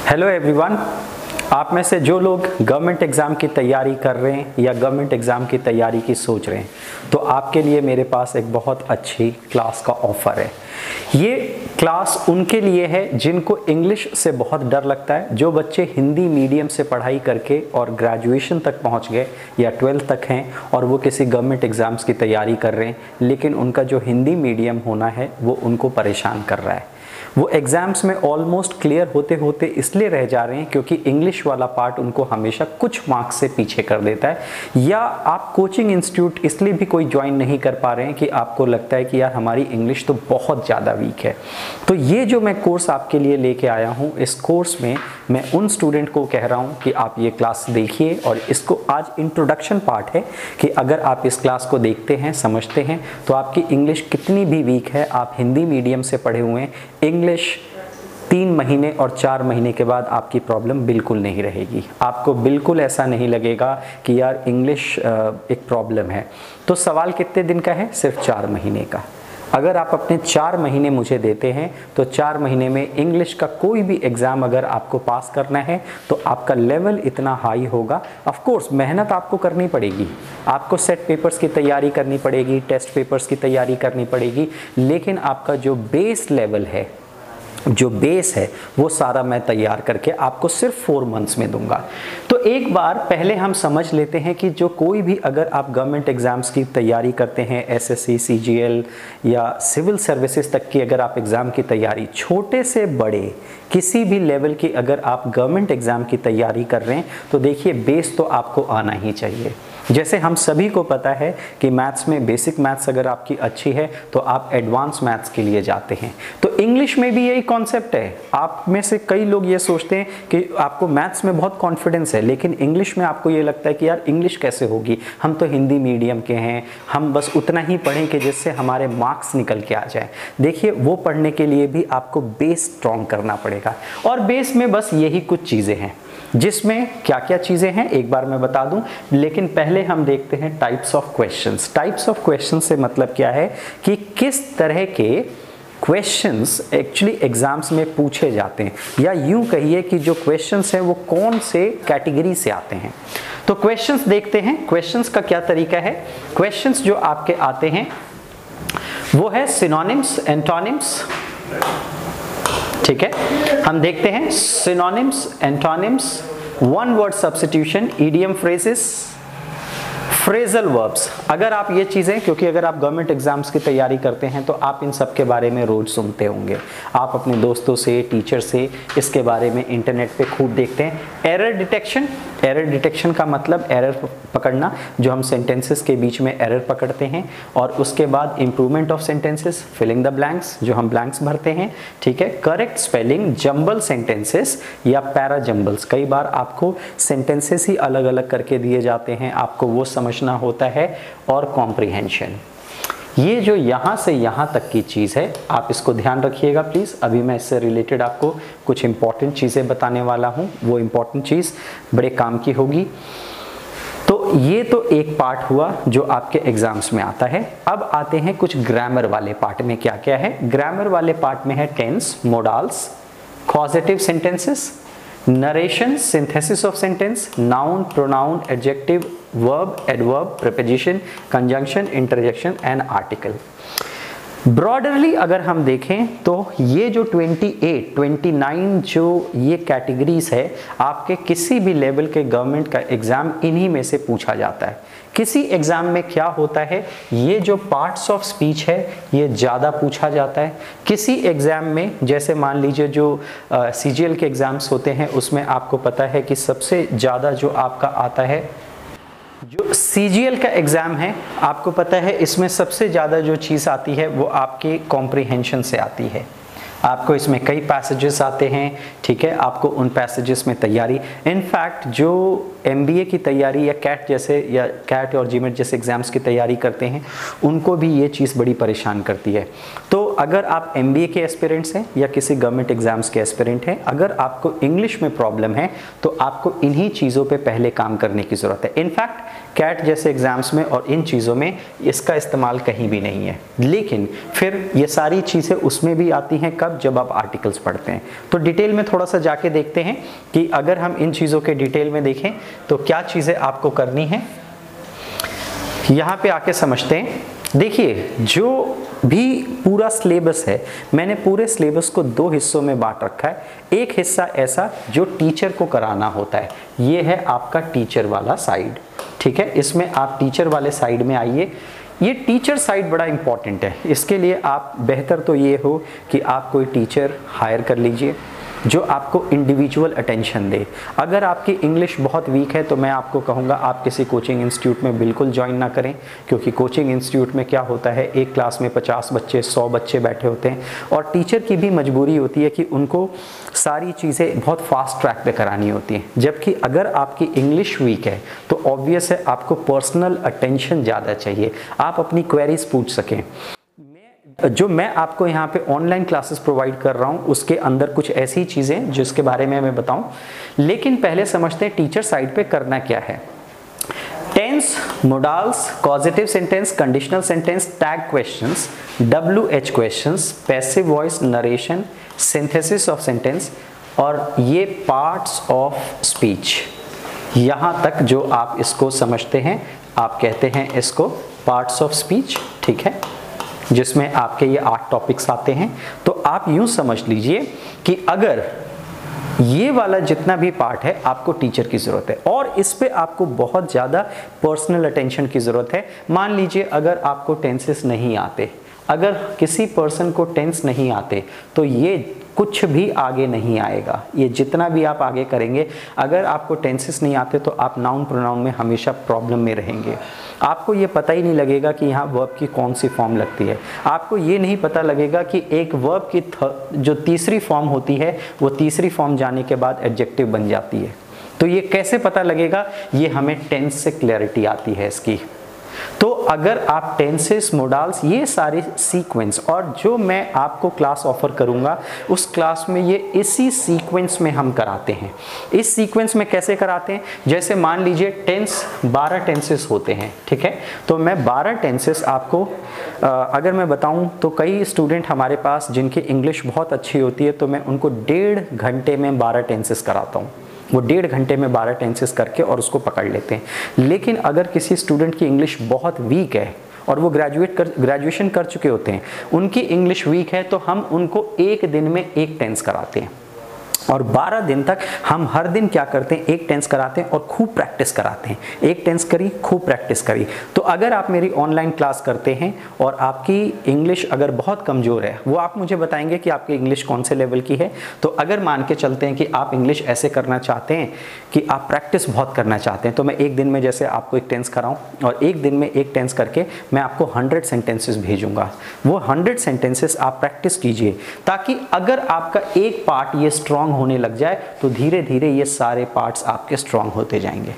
Hello everyone, आप में से जो लोग गवर्नमेंट एग्ज़ाम की तैयारी कर रहे हैं या गवर्नमेंट एग्ज़ाम की तैयारी की सोच रहे हैं, तो आपके लिए मेरे पास एक बहुत अच्छी क्लास का ऑफ़र है। ये क्लास उनके लिए है जिनको इंग्लिश से बहुत डर लगता है, जो बच्चे हिंदी मीडियम से पढ़ाई करके और ग्रेजुएशन तक पहुंच गए या 12th तक हैं और वो किसी गवर्नमेंट एग्ज़ाम्स की तैयारी कर रहे हैं, लेकिन उनका जो हिंदी मीडियम होना है वो उनको परेशान कर रहा है। वो एग्ज़ाम्स में ऑलमोस्ट क्लियर होते होते इसलिए रह जा रहे हैं क्योंकि इंग्लिश वाला पार्ट उनको हमेशा कुछ मार्क्स से पीछे कर देता है, या आप कोचिंग इंस्टीट्यूट इसलिए भी कोई ज्वाइन नहीं कर पा रहे हैं कि आपको लगता है कि यार हमारी इंग्लिश तो बहुत ज़्यादा वीक है। तो ये जो मैं कोर्स आपके लिए लेके आया हूँ, इस कोर्स में मैं उन स्टूडेंट को कह रहा हूँ कि आप ये क्लास देखिए, और इसको आज इंट्रोडक्शन पार्ट है कि अगर आप इस क्लास को देखते हैं, समझते हैं, तो आपकी इंग्लिश कितनी भी वीक है, आप हिंदी मीडियम से पढ़े हुए हैं, इंग्लिश 3 महीने और 4 महीने के बाद आपकी प्रॉब्लम बिल्कुल नहीं रहेगी। आपको बिल्कुल ऐसा नहीं लगेगा कि यार इंग्लिश एक प्रॉब्लम है। तो सवाल कितने दिन का है? सिर्फ 4 महीने का। अगर आप अपने 4 महीने मुझे देते हैं तो 4 महीने में इंग्लिश का कोई भी एग्ज़ाम अगर आपको पास करना है तो आपका लेवल इतना हाई होगा। ऑफ कोर्स मेहनत आपको करनी पड़ेगी, आपको सेट पेपर्स की तैयारी करनी पड़ेगी, टेस्ट पेपर्स की तैयारी करनी पड़ेगी, लेकिन आपका जो बेस लेवल है, जो बेस है, वो सारा मैं तैयार करके आपको सिर्फ 4 मंथ्स में दूंगा। तो एक बार पहले हम समझ लेते हैं कि जो कोई भी अगर आप गवर्नमेंट एग्ज़ाम्स की तैयारी करते हैं, एसएससी, सीजीएल या सिविल सर्विसेज तक की अगर आप एग्ज़ाम की तैयारी, छोटे से बड़े किसी भी लेवल की अगर आप गवर्नमेंट एग्ज़ाम की तैयारी कर रहे हैं, तो देखिए बेस तो आपको आना ही चाहिए। जैसे हम सभी को पता है कि मैथ्स में बेसिक मैथ्स अगर आपकी अच्छी है तो आप एडवांस मैथ्स के लिए जाते हैं, तो इंग्लिश में भी यही कॉन्सेप्ट है। आप में से कई लोग ये सोचते हैं कि आपको मैथ्स में बहुत कॉन्फिडेंस है, लेकिन इंग्लिश में आपको ये लगता है कि यार इंग्लिश कैसे होगी, हम तो हिंदी मीडियम के हैं, हम बस उतना ही पढ़ें कि जिससे हमारे मार्क्स निकल के आ जाए। देखिए, वो पढ़ने के लिए भी आपको बेस स्ट्रॉन्ग करना पड़ेगा, और बेस में बस यही कुछ चीज़ें हैं। जिसमें क्या क्या चीज़ें हैं एक बार मैं बता दूं, लेकिन पहले हम देखते हैं types of questions. Types of questions से मतलब क्या है कि किस तरह के क्वेश्चंस एक्चुअली एग्जाम्स में पूछे जाते हैं, या यूं कहिए कि जो क्वेश्चंस हैं वो कौन से कैटेगरी से आते हैं। तो क्वेश्चंस देखते हैं। क्वेश्चंस का क्या तरीका है? क्वेश्चंस जो आपके आते हैं वो है सिनोनिम्स, एंटोनिम्स, ठीक है। हम देखते हैं synonyms, antonyms, one word substitution, idiom phrases, phrasal verbs. अगर आप ये चीज़ें, क्योंकि अगर आप गवर्नमेंट एग्जाम्स की तैयारी करते हैं तो आप इन सब के बारे में रोज सुनते होंगे, आप अपने दोस्तों से, टीचर से इसके बारे में इंटरनेट पे खूब देखते हैं। एरर डिटेक्शन, एरर डिटेक्शन का मतलब एरर पकड़ना, जो हम सेंटेंसेस के बीच में एरर पकड़ते हैं, और उसके बाद improvement of sentences, filling the blanks, जो हम ब्लैंक्स भरते हैं, ठीक है। करेक्ट स्पेलिंग, जंबल सेंटेंसेस या पैरा जंबल्स, कई बार आपको सेंटेंसेस ही अलग अलग करके दिए जाते हैं, आपको वो समझना होता है, और कॉम्प्रिहेंशन। ये जो यहाँ से यहाँ तक की चीज़ है, आप इसको ध्यान रखिएगा प्लीज़। अभी मैं इससे रिलेटेड आपको कुछ इंपॉर्टेंट चीज़ें बताने वाला हूँ, वो इंपॉर्टेंट चीज़ बड़े काम की होगी। तो ये तो एक पार्ट हुआ जो आपके एग्जाम्स में आता है। अब आते हैं कुछ ग्रामर वाले पार्ट में। क्या क्या है ग्रामर वाले पार्ट में? है tense, modals, causative sentences, narration, synthesis of sentence, noun, pronoun, adjective, verb, adverb, preposition, conjunction, interjection and article. Broadly अगर हम देखें तो ये जो 29 जो ये कैटेगरीज है, आपके किसी भी लेवल के गवर्नमेंट का एग्जाम इन्हीं में से पूछा जाता है। किसी एग्जाम में क्या होता है, ये जो पार्ट्स ऑफ स्पीच है ये ज़्यादा पूछा जाता है। किसी एग्जाम में, जैसे मान लीजिए जो सीजीएल के एग्जाम्स होते हैं, उसमें आपको पता है कि सबसे ज़्यादा जो आपका आता है, जो सीजीएल का एग्ज़ाम है, आपको पता है इसमें सबसे ज़्यादा जो चीज़ आती है वो आपके कॉम्प्रिहेंशन से आती है। आपको इसमें कई पैसेजेस आते हैं, ठीक है, आपको उन पैसेजेस में तैयारी, इनफैक्ट जो एमबीए की तैयारी या कैट जैसे, या कैट और जीमेट जैसे एग्ज़ाम्स की तैयारी करते हैं, उनको भी ये चीज़ बड़ी परेशान करती है। तो अगर आप MBA के एस्पिरेंट्स हैं या किसी गवर्नमेंट एग्जाम्स के एस्पिरेंट हैं, अगर आपको इंग्लिश में प्रॉब्लम है तो आपको इन्हीं चीज़ों पे पहले काम करने की ज़रूरत है। इनफैक्ट कैट जैसे एग्जाम्स में और इन चीज़ों में इसका इस्तेमाल कहीं भी नहीं है, लेकिन फिर ये सारी चीज़ें उसमें भी आती हैं कब, जब आप आर्टिकल्स पढ़ते हैं। तो डिटेल में थोड़ा सा जाके देखते हैं कि अगर हम इन चीज़ों के डिटेल में देखें तो क्या चीज़ें आपको करनी है, यहाँ पे आके समझते हैं। देखिए, जो भी पूरा सिलेबस है, मैंने पूरे सिलेबस को 2 हिस्सों में बांट रखा है। एक हिस्सा ऐसा जो टीचर को कराना होता है, ये है आपका टीचर वाला साइड, ठीक है। इसमें आप टीचर वाले साइड में आइए। ये टीचर साइड बड़ा इंपॉर्टेंट है। इसके लिए आप बेहतर तो ये हो कि आप कोई टीचर हायर कर लीजिए जो आपको इंडिविजुअल अटेंशन दे। अगर आपकी इंग्लिश बहुत वीक है तो मैं आपको कहूँगा आप किसी कोचिंग इंस्टीट्यूट में बिल्कुल ज्वाइन ना करें, क्योंकि कोचिंग इंस्टीट्यूट में क्या होता है, एक क्लास में 50 बच्चे 100 बच्चे बैठे होते हैं और टीचर की भी मजबूरी होती है कि उनको सारी चीज़ें बहुत फास्ट ट्रैक पे करानी होती हैं। जबकि अगर आपकी इंग्लिश वीक है तो ऑब्वियस है आपको पर्सनल अटेंशन ज़्यादा चाहिए, आप अपनी क्वेरीज पूछ सकें। जो मैं आपको यहाँ पे ऑनलाइन क्लासेस प्रोवाइड कर रहा हूँ उसके अंदर कुछ ऐसी चीज़ें जिसके बारे में मैं बताऊँ, लेकिन पहले समझते हैं टीचर साइड पे करना क्या है। Tense, modals, causative sentence, conditional sentence, tag questions, WH questions, passive voice, narration, synthesis of sentence और ये पार्ट्स ऑफ स्पीच। यहाँ तक जो आप इसको समझते हैं, आप कहते हैं इसको पार्ट्स ऑफ स्पीच, ठीक है, जिसमें आपके ये 8 टॉपिक्स आते हैं। तो आप यूं समझ लीजिए कि अगर ये वाला जितना भी पार्ट है आपको टीचर की ज़रूरत है और इस पे आपको बहुत ज़्यादा पर्सनल अटेंशन की ज़रूरत है। मान लीजिए अगर आपको टेंसेस नहीं आते, अगर किसी पर्सन को टेंस नहीं आते तो ये कुछ भी आगे नहीं आएगा। ये जितना भी आप आगे करेंगे, अगर आपको टेंसेस नहीं आते तो आप नाउन प्रोनाउन में हमेशा प्रॉब्लम में रहेंगे। आपको ये पता ही नहीं लगेगा कि यहाँ वर्ब की कौन सी फॉर्म लगती है। आपको ये नहीं पता लगेगा कि एक वर्ब की जो तीसरी फॉर्म होती है वो तीसरी फॉर्म जाने के बाद एडजेक्टिव बन जाती है। तो ये कैसे पता लगेगा, ये हमें टेंस से क्लैरिटी आती है इसकी। तो अगर आप टेंसेस, मोडाल्स, ये सारे सीक्वेंस, और जो मैं आपको क्लास ऑफर करूंगा उस क्लास में ये इसी सीक्वेंस में हम कराते हैं। इस सीक्वेंस में कैसे कराते हैं, जैसे मान लीजिए टेंस 12 टेंसेस होते हैं, ठीक है। तो मैं 12 टेंसेस आपको अगर मैं बताऊं तो कई स्टूडेंट हमारे पास जिनकी इंग्लिश बहुत अच्छी होती है तो मैं उनको 1.5 घंटे में 12 टेंसेस कराता हूँ। वो 1.5 घंटे में 12 टेंसेस करके और उसको पकड़ लेते हैं। लेकिन अगर किसी स्टूडेंट की इंग्लिश बहुत वीक है और वो ग्रेजुएशन कर चुके होते हैं, उनकी इंग्लिश वीक है, तो हम उनको 1 दिन में 1 टेंस कराते हैं और 12 दिन तक हम हर दिन क्या करते हैं, 1 टेंस कराते हैं और खूब प्रैक्टिस कराते हैं। 1 टेंस करी, खूब प्रैक्टिस करी। तो अगर आप मेरी ऑनलाइन क्लास करते हैं और आपकी इंग्लिश अगर बहुत कमज़ोर है, वो आप मुझे बताएंगे कि आपकी इंग्लिश कौन से लेवल की है। तो अगर मान के चलते हैं कि आप इंग्लिश ऐसे करना चाहते हैं कि आप प्रैक्टिस बहुत करना चाहते हैं, तो मैं 1 दिन में जैसे आपको 1 टेंस कराऊँ और 1 दिन में 1 टेंस करके मैं आपको 100 सेंटेंसेस भेजूंगा। वो 100 सेंटेंसेस आप प्रैक्टिस कीजिए, ताकि अगर आपका एक पार्ट ये स्ट्रॉन्ग होने लग जाए तो धीरे धीरे ये सारे पार्ट्स आपके स्ट्रॉन्ग होते जाएंगे।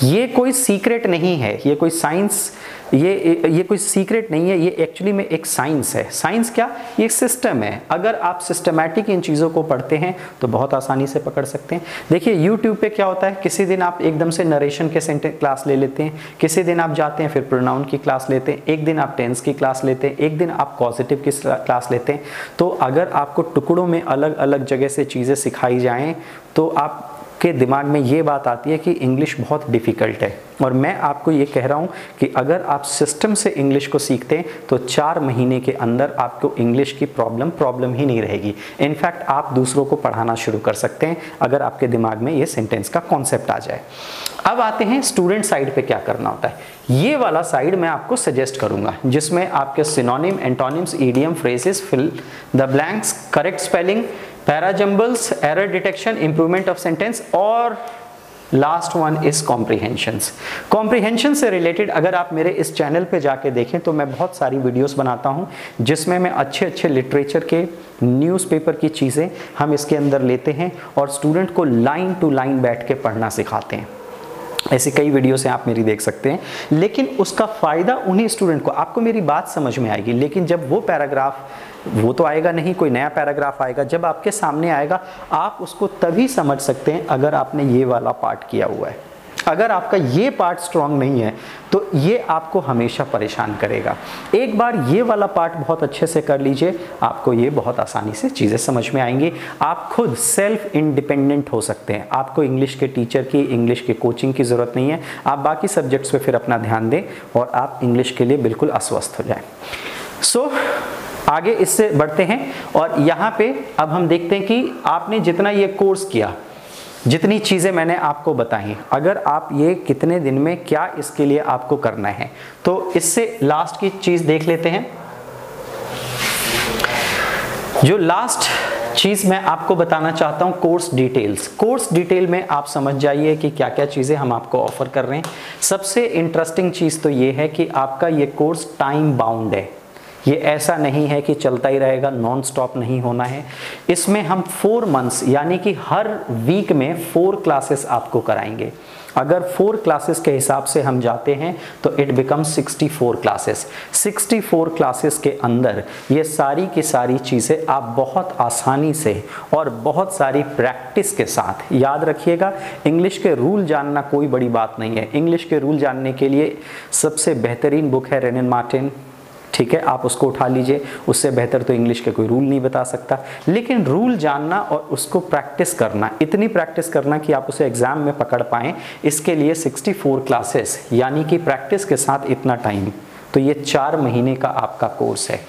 ये कोई सीक्रेट नहीं है, ये कोई साइंस, ये कोई सीक्रेट नहीं है, ये एक्चुअली में एक साइंस है। साइंस क्या, ये एक सिस्टम है। अगर आप सिस्टमैटिक इन चीज़ों को पढ़ते हैं तो बहुत आसानी से पकड़ सकते हैं। देखिए यूट्यूब पे क्या होता है, किसी दिन आप एकदम से नरेशन के सेंटेंस क्लास ले लेते हैं, किसी दिन आप जाते हैं फिर प्रोनाउन की क्लास लेते हैं, एक दिन आप टेंस की क्लास लेते हैं, एक दिन आप पॉजिटिव की क्लास लेते हैं। तो अगर आपको टुकड़ों में अलग अलग जगह से चीज़ें सिखाई जाएँ तो आप के दिमाग में ये बात आती है कि इंग्लिश बहुत डिफ़िकल्ट है। और मैं आपको ये कह रहा हूँ कि अगर आप सिस्टम से इंग्लिश को सीखते हैं तो 4 महीने के अंदर आपको इंग्लिश की प्रॉब्लम ही नहीं रहेगी। इनफैक्ट आप दूसरों को पढ़ाना शुरू कर सकते हैं अगर आपके दिमाग में ये सेंटेंस का कॉन्सेप्ट आ जाए। अब आते हैं स्टूडेंट साइड पे क्या करना होता है। ये वाला साइड मैं आपको सजेस्ट करूंगा, जिसमें आपके synonym, antonyms, idiom, phrases, fill the blanks, correct spelling, parajumbles, error detection, improvement of sentence और last one is comprehensions. Comprehension से रिलेटेड अगर आप मेरे इस चैनल पे जाके देखें तो मैं बहुत सारी वीडियोस बनाता हूं जिसमें मैं अच्छे लिटरेचर के, न्यूज़पेपर की चीज़ें हम इसके अंदर लेते हैं और स्टूडेंट को लाइन टू लाइन बैठ के पढ़ना सिखाते हैं। ऐसी कई वीडियोस हैं, आप मेरी देख सकते हैं। लेकिन उसका फ़ायदा उन्हीं स्टूडेंट को, आपको मेरी बात समझ में आएगी, लेकिन जब वो पैराग्राफ वो तो आएगा नहीं, कोई नया पैराग्राफ आएगा। जब आपके सामने आएगा आप उसको तभी समझ सकते हैं अगर आपने ये वाला पार्ट किया हुआ है। अगर आपका ये पार्ट स्ट्रांग नहीं है तो ये आपको हमेशा परेशान करेगा। एक बार ये वाला पार्ट बहुत अच्छे से कर लीजिए, आपको ये बहुत आसानी से चीज़ें समझ में आएंगी। आप खुद सेल्फ इंडिपेंडेंट हो सकते हैं। आपको इंग्लिश के टीचर की, इंग्लिश के कोचिंग की ज़रूरत नहीं है। आप बाकी सब्जेक्ट्स पे फिर अपना ध्यान दें और आप इंग्लिश के लिए बिल्कुल अस्वस्थ हो जाएं। सो आगे इससे बढ़ते हैं और यहाँ पे अब हम देखते हैं कि आपने जितना ये कोर्स किया, जितनी चीज़ें मैंने आपको बताई, अगर आप ये कितने दिन में क्या इसके लिए आपको करना है, तो इससे लास्ट की चीज़ देख लेते हैं। जो लास्ट चीज़ मैं आपको बताना चाहता हूँ, कोर्स डिटेल्स। कोर्स डिटेल में आप समझ जाइए कि क्या क्या चीज़ें हम आपको ऑफर कर रहे हैं। सबसे इंटरेस्टिंग चीज़ तो ये है कि आपका ये कोर्स टाइम बाउंड है। ये ऐसा नहीं है कि चलता ही रहेगा, नॉन स्टॉप नहीं होना है। इसमें हम 4 मंथ्स यानी कि हर वीक में 4 क्लासेस आपको कराएंगे। अगर 4 क्लासेस के हिसाब से हम जाते हैं तो इट बिकम 64 क्लासेस। 64 क्लासेस के अंदर ये सारी की सारी चीज़ें आप बहुत आसानी से और बहुत सारी प्रैक्टिस के साथ, याद रखिएगा इंग्लिश के रूल जानना कोई बड़ी बात नहीं है। इंग्लिश के रूल जानने के लिए सबसे बेहतरीन बुक है रेनिन मार्टिन, ठीक है, आप उसको उठा लीजिए। उससे बेहतर तो इंग्लिश के कोई रूल नहीं बता सकता। लेकिन रूल जानना और उसको प्रैक्टिस करना, इतनी प्रैक्टिस करना कि आप उसे एग्जाम में पकड़ पाएं, इसके लिए 64 क्लासेस यानी कि प्रैक्टिस के साथ इतना टाइम, तो ये 4 महीने का आपका कोर्स है।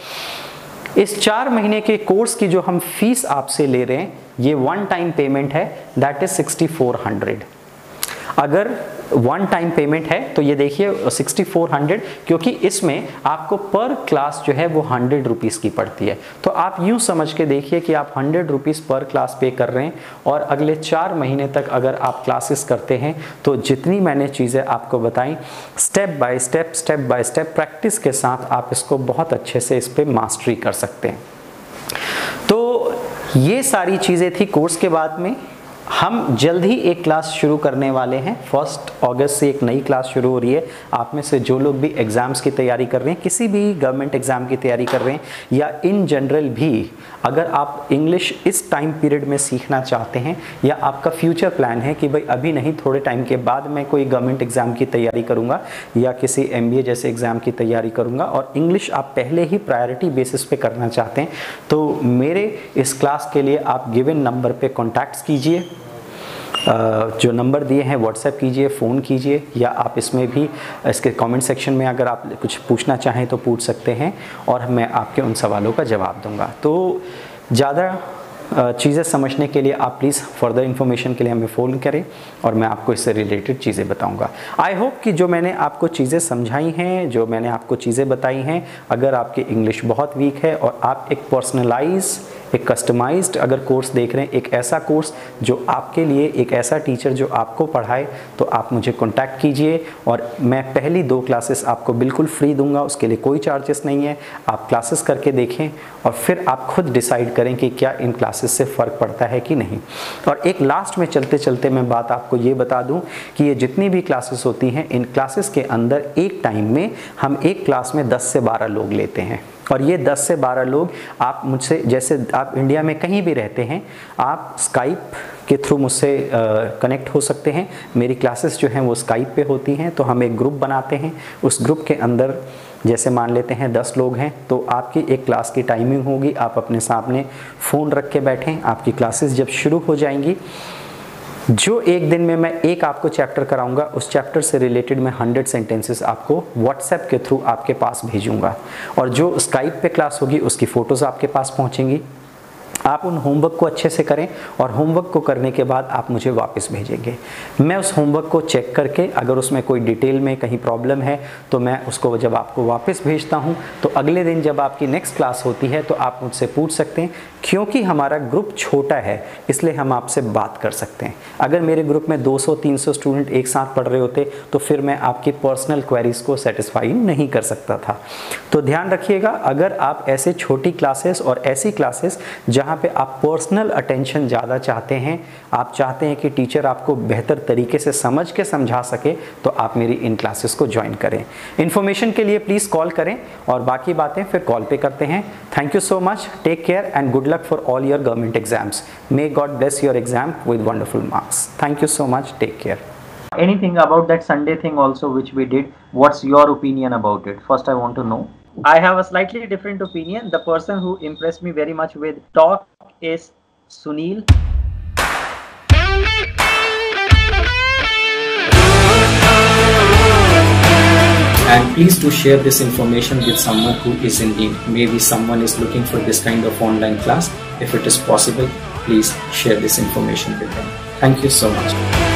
इस 4 महीने के कोर्स की जो हम फीस आपसे ले रहे हैं, ये 1 टाइम पेमेंट है, दैट इज 6400। अगर 1 टाइम पेमेंट है तो ये देखिए 6400, क्योंकि इसमें आपको पर क्लास जो है वो 100 रुपीज़ की पड़ती है। तो आप यूँ समझ के देखिए कि आप 100 रुपीज़ पर क्लास पे कर रहे हैं और अगले 4 महीने तक अगर आप क्लासेस करते हैं तो जितनी मैंने चीज़ें आपको बताई, स्टेप बाय स्टेप प्रैक्टिस के साथ आप इसको बहुत अच्छे से इस पर मास्टरी कर सकते हैं। तो ये सारी चीज़ें थी कोर्स के बाद में। हम जल्द ही एक क्लास शुरू करने वाले हैं। 1 अगस्त से एक नई क्लास शुरू हो रही है। आप में से जो लोग भी एग्ज़ाम्स की तैयारी कर रहे हैं, किसी भी गवर्नमेंट एग्ज़ाम की तैयारी कर रहे हैं या इन जनरल भी, अगर आप इंग्लिश इस टाइम पीरियड में सीखना चाहते हैं या आपका फ्यूचर प्लान है कि भाई अभी नहीं, थोड़े टाइम के बाद मैं कोई गवर्नमेंट एग्ज़ाम की तैयारी करूँगा या किसी MBA जैसे एग्ज़ाम की तैयारी करूँगा और इंग्लिश आप पहले ही प्रायोरिटी बेसिस पे करना चाहते हैं, तो मेरे इस क्लास के लिए आप गिवन नंबर पे कॉन्टैक्ट्स कीजिए। जो नंबर दिए हैं व्हाट्सएप कीजिए, फ़ोन कीजिए, या आप इसमें भी इसके कमेंट सेक्शन में अगर आप कुछ पूछना चाहें तो पूछ सकते हैं और मैं आपके उन सवालों का जवाब दूंगा। तो ज़्यादा चीज़ें समझने के लिए आप प्लीज़ फर्दर इन्फॉर्मेशन के लिए हमें फ़ोन करें और मैं आपको इससे रिलेटेड चीज़ें बताऊंगा। आई होप कि जो मैंने आपको चीज़ें समझाई हैं, जो मैंने आपको चीज़ें बताई हैं, अगर आपकी इंग्लिश बहुत वीक है और आप एक पर्सनलाइज, एक कस्टमाइज्ड अगर कोर्स देख रहे हैं, एक ऐसा कोर्स जो आपके लिए, एक ऐसा टीचर जो आपको पढ़ाए, तो आप मुझे कांटेक्ट कीजिए और मैं पहली 2 क्लासेस आपको बिल्कुल फ्री दूंगा। उसके लिए कोई चार्जेस नहीं है। आप क्लासेस करके देखें और फिर आप खुद डिसाइड करें कि क्या इन क्लासेस से फ़र्क पड़ता है कि नहीं। और एक लास्ट में चलते चलते मैं बात आपको ये बता दूं कि ये जितनी भी क्लासेस होती हैं, इन क्लासेस के अंदर एक टाइम में हम एक क्लास में 10 से 12 लोग लेते हैं और ये 10 से 12 लोग आप मुझसे, जैसे आप इंडिया में कहीं भी रहते हैं, आप स्काइप के थ्रू मुझसे कनेक्ट हो सकते हैं। मेरी क्लासेस जो हैं वो स्काइप पे होती हैं, तो हम एक ग्रुप बनाते हैं। उस ग्रुप के अंदर जैसे मान लेते हैं 10 लोग हैं, तो आपकी एक क्लास की टाइमिंग होगी, आप अपने सामने फ़ोन रख के बैठें। आपकी क्लासेस जब शुरू हो जाएंगी, जो एक दिन में मैं एक आपको चैप्टर कराऊंगा, उस चैप्टर से रिलेटेड मैं 100 सेंटेंसेस आपको व्हाट्सएप के थ्रू आपके पास भेजूंगा और जो स्काइप पे क्लास होगी उसकी फ़ोटोज़ आपके पास पहुंचेंगी। आप उन होमवर्क को अच्छे से करें और होमवर्क को करने के बाद आप मुझे वापस भेजेंगे। मैं उस होमवर्क को चेक करके अगर उसमें कोई डिटेल में कहीं प्रॉब्लम है तो मैं उसको जब आपको वापस भेजता हूं, तो अगले दिन जब आपकी नेक्स्ट क्लास होती है तो आप मुझसे पूछ सकते हैं क्योंकि हमारा ग्रुप छोटा है इसलिए हम आपसे बात कर सकते हैं। अगर मेरे ग्रुप में 200-300 स्टूडेंट एक साथ पढ़ रहे होते तो फिर मैं आपकी पर्सनल क्वेरीज को सेटिस्फाई नहीं कर सकता था। तो ध्यान रखिएगा, अगर आप ऐसे छोटी क्लासेस और ऐसी क्लासेस जहां पे आप पर्सनल अटेंशन ज़्यादा चाहते हैं, आप चाहते हैं कि टीचर आपको बेहतर तरीके से समझ के समझा सके, तो आप मेरी इन क्लासेस को ज्वाइन करें। इन्फॉर्मेशन के लिए प्लीज़ कॉल करें और बाकी बातें फिर कॉल पे करते हैं। Thank you so much, take care and good luck for all your government exams. May God bless your exam with wonderful marks. Thank you so much. Take care. Anything about that Sunday thing also which we did, what's your opinion about it? First I want to know. I have a slightly different opinion. The person who impressed me very much with talk is Sunil. And please do share this information with someone who is in need. Maybe someone is looking for this kind of online class. If it is possible, please share this information with them. Thank you so much.